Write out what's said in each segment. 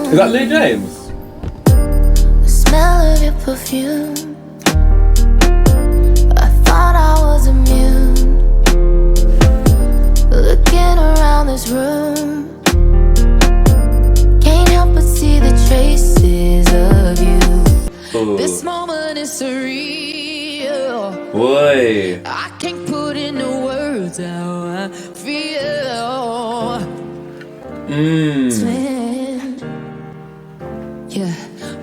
Is that Lee James? The smell of your perfume. I thought I was immune. Looking around this room, can't help but see the traces of you. Ooh. This moment is surreal. Boy. I can't put into words how I feel. Twin. Yeah.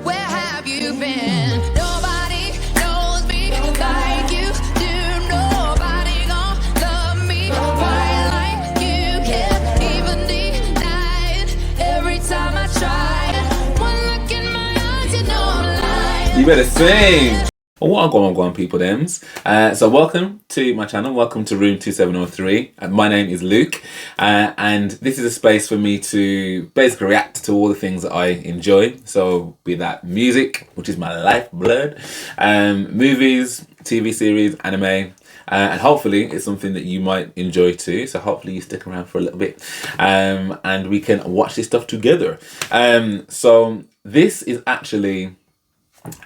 Where have you been? Nobody knows me like you do. Nobody gon' love me quite like you can. Even deny it every time I try it. One look in my eyes, you know I'm lying. You better sing. What are going on, people thems? So welcome to my channel, welcome to room 2703. My name is Luke, and this is a space for me to basically react to all the things that I enjoy. So be that music, which is my lifeblood, movies, TV series, anime, and hopefully it's something that you might enjoy too. So hopefully you stick around for a little bit, and we can watch this stuff together. So this is actually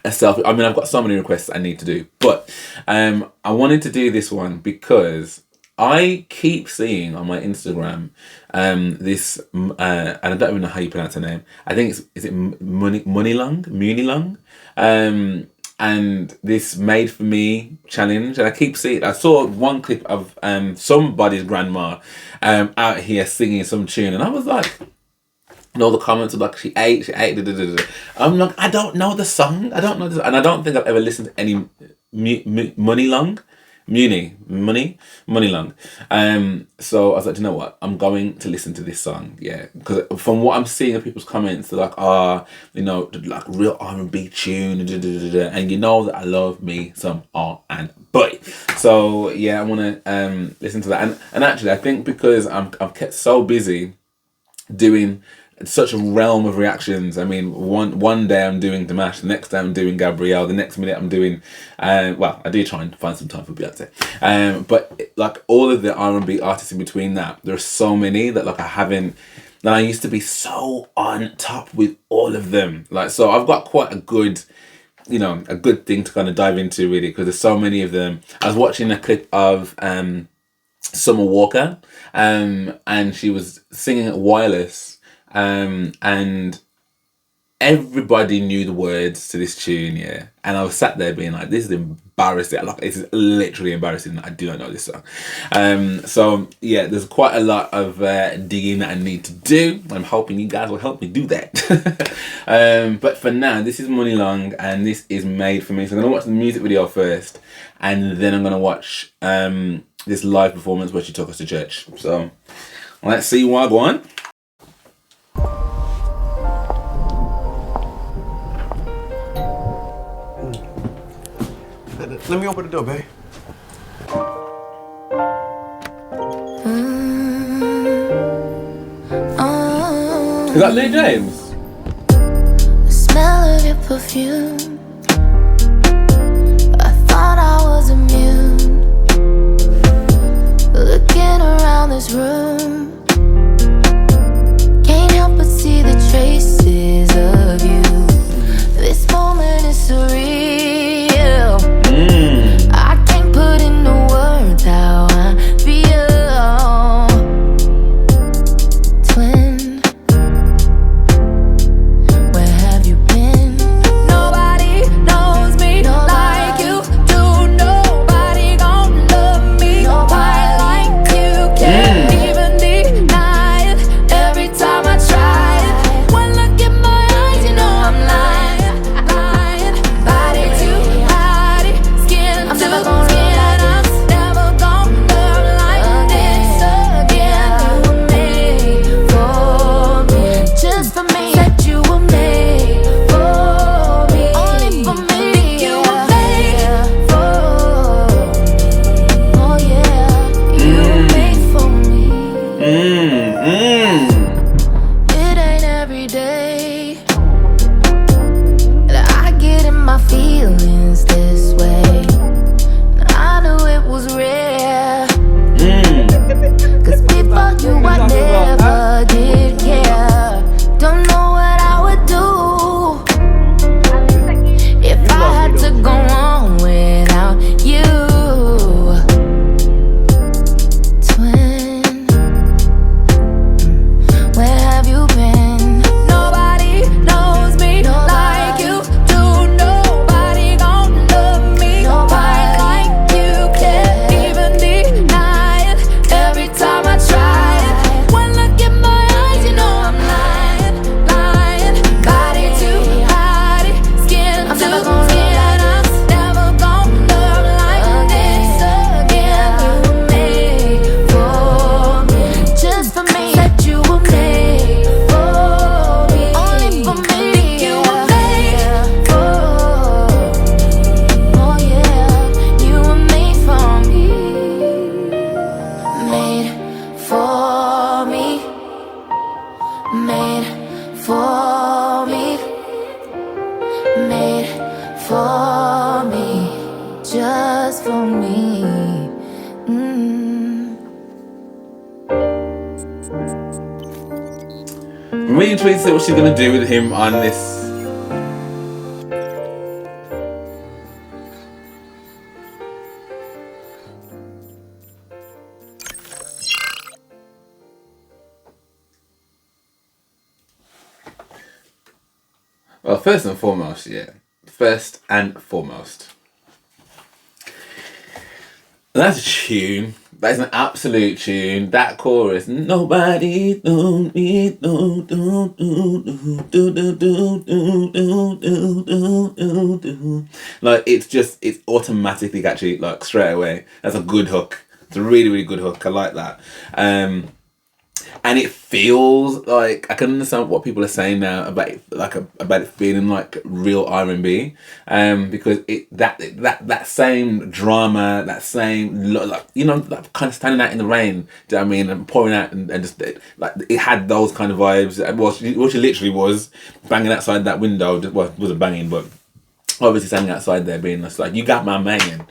a selfie. I mean, I've got so many requests I need to do, but I wanted to do this one because I keep seeing on my Instagram this and I don't even know how you pronounce her name. I think is it Muni Long, and this Made For Me challenge, and I keep seeing. I saw one clip of somebody's grandma out here singing some tune, and I was like, and all the comments are like, she ate, I'm like, I don't know the song. I don't know this, and I don't think I've ever listened to any Muni Long. So I was like, you know what? I'm going to listen to this song, yeah. Because from what I'm seeing of people's comments, they're like, you know, like real R&B tune, and you know that I love me some R&B. So yeah, I want to listen to that. And actually, I think because I've kept so busy doing such a realm of reactions. I mean, one day I'm doing Dimash, the next day I'm doing Gabrielle, the next minute I'm doing well, I do try and find some time for Beyonce, but like all of the R&B artists in between that, there are so many that like I used to be so on top with all of them. Like, so I've got quite a good, you know, a good thing to kind of dive into really, because there's so many of them. I was watching a clip of Summer Walker, and she was singing at Wireless, and everybody knew the words to this tune, yeah. And I was sat there being like, this is embarrassing. Like, it's literally embarrassing that I do not know this song. So yeah, there's quite a lot of digging that I need to do. I'm hoping you guys will help me do that. But for now, this is Muni Long, and this is Made For Me. So I'm gonna watch the music video first, and then I'm gonna watch this live performance where she took us to church. So let's see what I go on. Let me open the door, babe. Is that Lee James? The smell of your perfume. I thought I was immune. Looking around this room, can't help but see the traces of you. This moment is surreal. I can't put into words how I feel. Twin, where have you been? Nobody knows me like you do. Nobody gon' love me quite like you can. Even I'm really intrigued to see what she's gonna do with him on this. Well, first and foremost, that's a tune. That is an absolute tune. That chorus, nobody do me do do do do do do do do do do. Like it's automatically catchy, like straight away. That's a good hook. It's a really, really good hook. I like that. And it feels like I can understand what people are saying now about it, about it feeling like real R&B, because that same drama, that same like kind of standing out in the rain. Do you know what I mean? And pouring out and just like it had those kind of vibes. Well, she literally was banging outside that window. Well, it wasn't banging, but obviously standing outside there, being just like, "You got my man."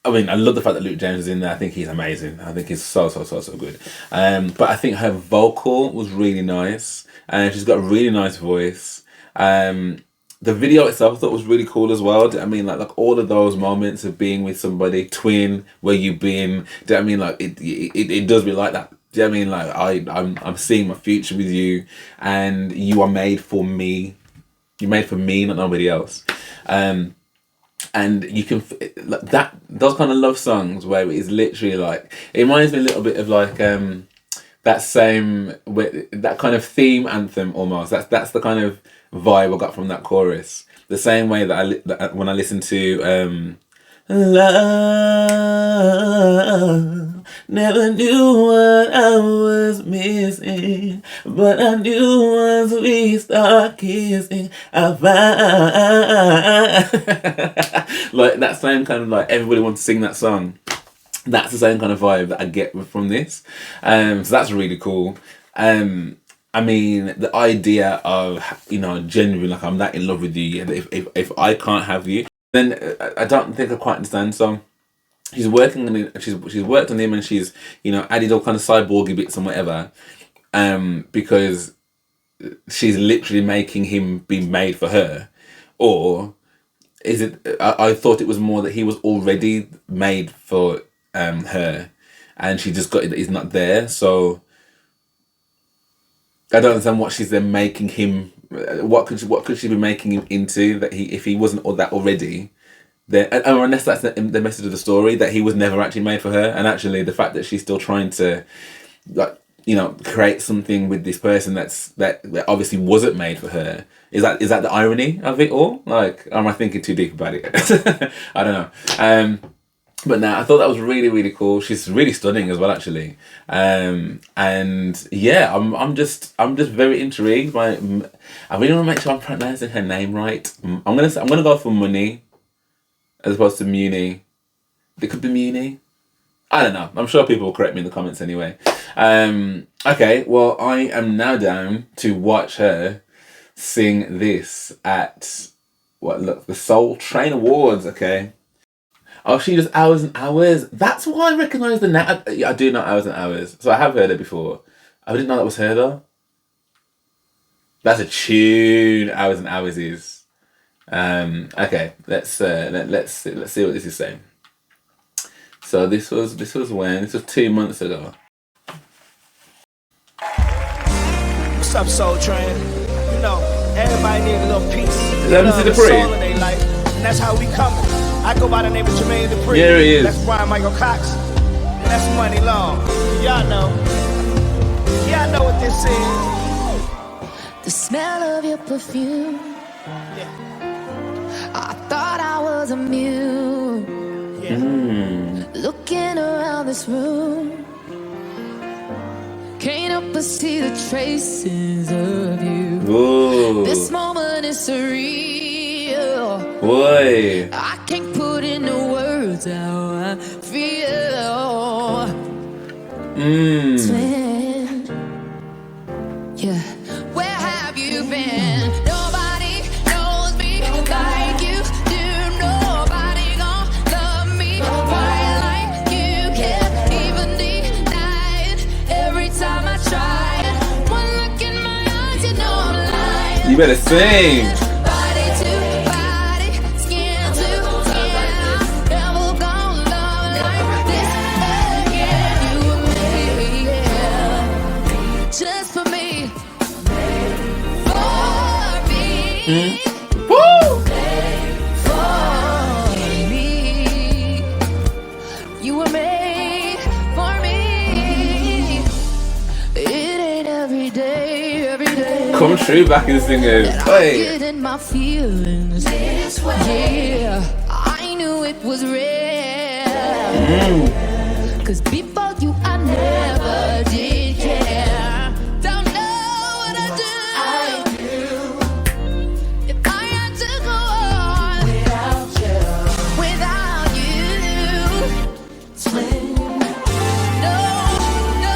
I mean, I love the fact that Luke James is in there. I think he's amazing. I think he's so good. But I think her vocal was really nice. She's got a really nice voice. The video itself I thought was really cool as well. I mean, like all of those moments of being with somebody, twin, where you been. Do you know what I mean? Like it does be like that. Do you know what I mean? Like I'm seeing my future with you, and you are made for me. You're made for me, not nobody else. And you can that those kind of love songs where it is literally like, it reminds me a little bit of like that kind of theme anthem almost. That's the kind of vibe I got from that chorus. The same way that when I listen to love, never knew what I was missing, but I knew once we start kissing, I find like that same kind of like everybody wants to sing that song. That's the same kind of vibe that I get from this. So that's really cool. I mean, the idea of, genuinely like I'm that in love with you, and if I can't have you, then I don't think I quite understand. So she's working on it. She's worked on him, and she's added all kind of cyborgy bits and whatever, because she's literally making him be made for her, or is it? I thought it was more that he was already made for her, and she just got it that he's not there. So I don't understand what she's then making him. What could she be making him into that if he wasn't all that already? Then, or unless that's the message of the story, that he was never actually made for her, and actually the fact that she's still trying to, create something with this person that obviously wasn't made for her. Is that the irony of it all? Like, am I thinking too deep about it? I don't know. But now I thought that was really, really cool. She's really stunning as well, actually. And yeah, I'm just very intrigued by. I really want to make sure I'm pronouncing her name right. I'm gonna go for Muni, as opposed to Muni. It could be Muni. I don't know. I'm sure people will correct me in the comments anyway. Okay, well, I am now down to watch her sing this at the Soul Train Awards. Okay. Oh, she does Hours and Hours. That's why I recognise the name. I do know Hours and Hours, so I have heard it before. I didn't know that was her though. That's a tune. Hours and Hours is. Okay, let's see what this is saying. So this was when? This was 2 months ago. What's up, Soul Train? Everybody need a little piece. Let me see the praise. And that's how we coming. I go by the name of Jermaine Dupri. Here he is. That's Brian Michael Cox. And that's Muni Long. Y'all know what this is. The smell of your perfume. Yeah. I thought I was immune. Yeah. Looking around this room, can't help but see the traces of you. Whoa. This moment is surreal. Boy. I can't put into words how I feel. Twin. Yeah. Where have you been? Nobody knows me like you do. Nobody gon' love me quite like you can. Even deny it every time I You better sing. Body to body, skin to skin. I'm never gonna love like this again. You and me, yeah. Just for me. For me. Woo! For me. You were made for me. It ain't every day, every day. Come true, backing singers. that I'm Hey. getting my feelings this way. Yeah, I knew it was real. Cause before you, I never did care. Don't know what I do. If I had to go on without you. No, no, no.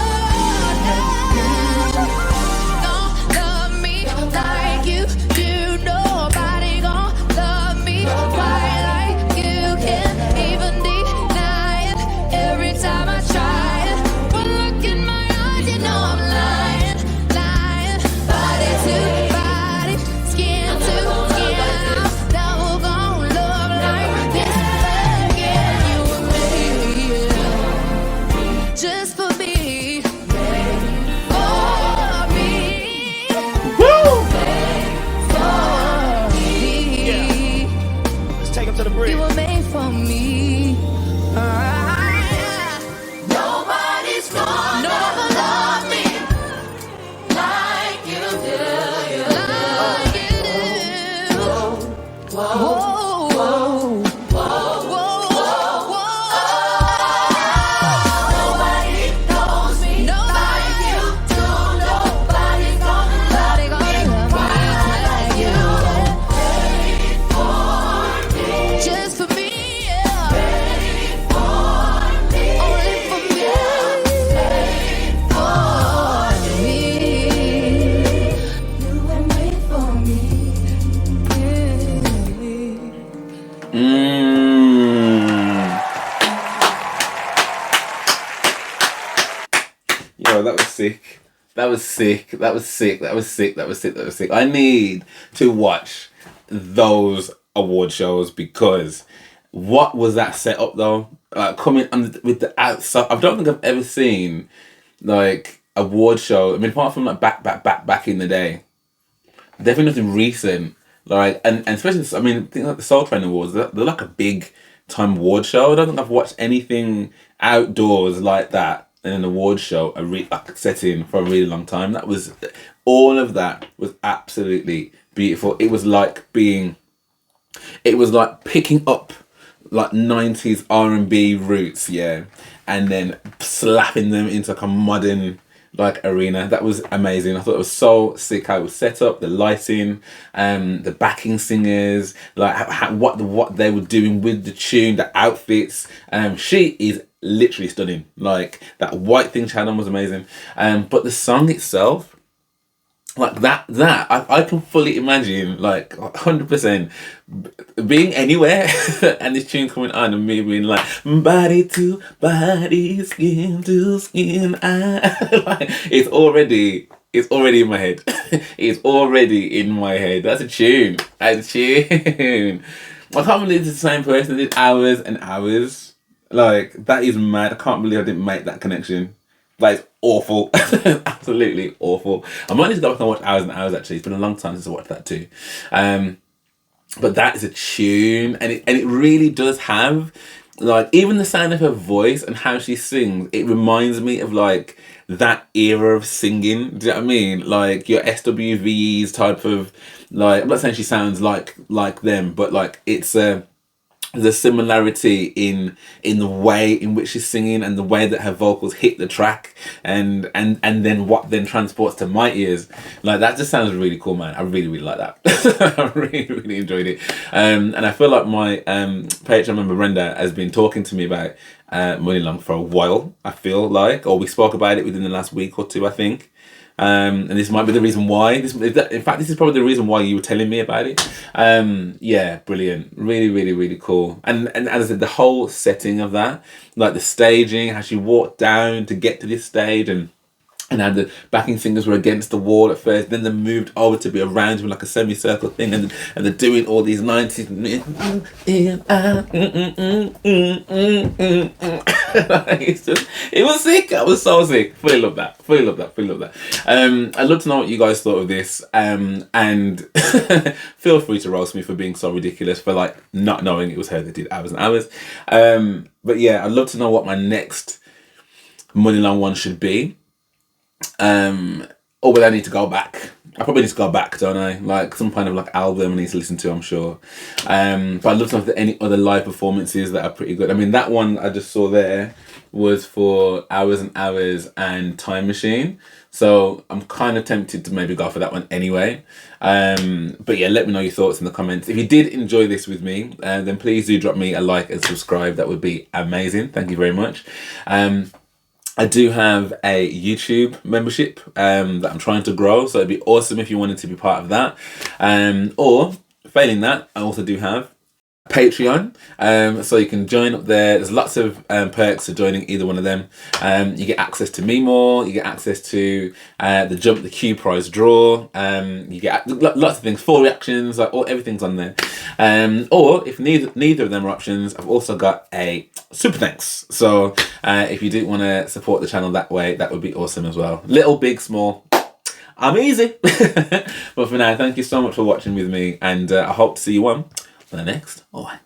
Don't love me like you do. Nobody gon' love me quite like you. Can't even deny it every time I try it. One look in my eyes, you know I'm lying, lying. Body to body, skin to skin. I'm never gon' love like this again. You and me, yeah. Just for me. For me. Woo! For me. Let's take him to the bridge. You were made for me. Nobody's gonna never love me like you do. Like you do. Whoa, whoa, whoa. Nobody knows me like you do. Nobody's gonna love me like you do. Just for me, yeah. Only for me. For me. You were made for me. Yo, that was sick. That was sick. That was sick. That was sick. That was sick. That was sick. I need to watch those award shows because what was that setup though? Coming under with the outside. I don't think I've ever seen like award show. I mean, apart from like back in the day, definitely nothing recent. Like and especially, I mean, things like the Soul Train Awards. They're like a big time award show. I don't think I've watched anything outdoors like that in an award show, like setting for a really long time. That was all of that was absolutely beautiful. It was like picking up like 90s R&B roots, yeah, and then slapping them into like a modern like arena. That was amazing. I thought it was so sick how it was set up, the lighting, the backing singers, like what they were doing with the tune, the outfits. She is literally stunning. Like that white thing she had on was amazing. But the song itself, like that I can fully imagine, like 100% being anywhere and this tune coming on and me being like body to body, skin to skin. Like it's already in my head. It's already in my head. That's a tune. That's a tune. I can't believe it's the same person that did Hours and Hours. Like that is mad. I can't believe I didn't make that connection. Like it's awful. Absolutely awful. I might need to go back and watch Hours and Hours actually. It's been a long time since I watched that too. But that is a tune, and it really does have like even the sound of her voice and how she sings. It reminds me of like that era of singing. Do you know what I mean? Like your SWVs type of like. I'm not saying she sounds like them, but like it's there's a similarity in the way in which she's singing and the way that her vocals hit the track and then what then transports to my ears. Like that just sounds really cool, man. I really like that. I really enjoyed it. And I feel like my Patreon member Brenda has been talking to me about Muni Long for a while, I feel like, or we spoke about it within the last week or two, I think. And this might be the reason why. In fact, this is probably the reason why you were telling me about it. Yeah, brilliant. Really cool. And as I said, the whole setting of that, like the staging, how she walked down to get to this stage, and and how the backing singers were against the wall at first, then they moved over to be around him like a semicircle thing, and they're doing all these 90s. It was sick. I was so sick. Fully love that. I'd love to know what you guys thought of this, and feel free to roast me for being so ridiculous, for like not knowing it was her that did Hours and Hours. But yeah, I'd love to know what my next Muni Long one should be. Or will I need to go back? I probably need to go back, don't I? Like some kind of like album I need to listen to, I'm sure. But I'd love to know if there are any other live performances that are pretty good. I mean, that one I just saw there was for Hours and Hours and Time Machine. So I'm kind of tempted to maybe go for that one anyway. But yeah, let me know your thoughts in the comments. If you did enjoy this with me, then please do drop me a like and subscribe. That would be amazing. Thank you very much. I do have a YouTube membership that I'm trying to grow, so it'd be awesome if you wanted to be part of that. Or failing that, I also do have Patreon, so you can join up there. There's lots of perks to joining either one of them. You get access to me more, you get access to the Jump the Q prize draw, you get lots of things, 4 reactions, like everything's on there. Or if neither of them are options, I've also got a super thanks. So if you do want to support the channel that way, that would be awesome as well. Little, big, small, I'm easy. But for now, thank you so much for watching with me, and I hope to see you on the next one.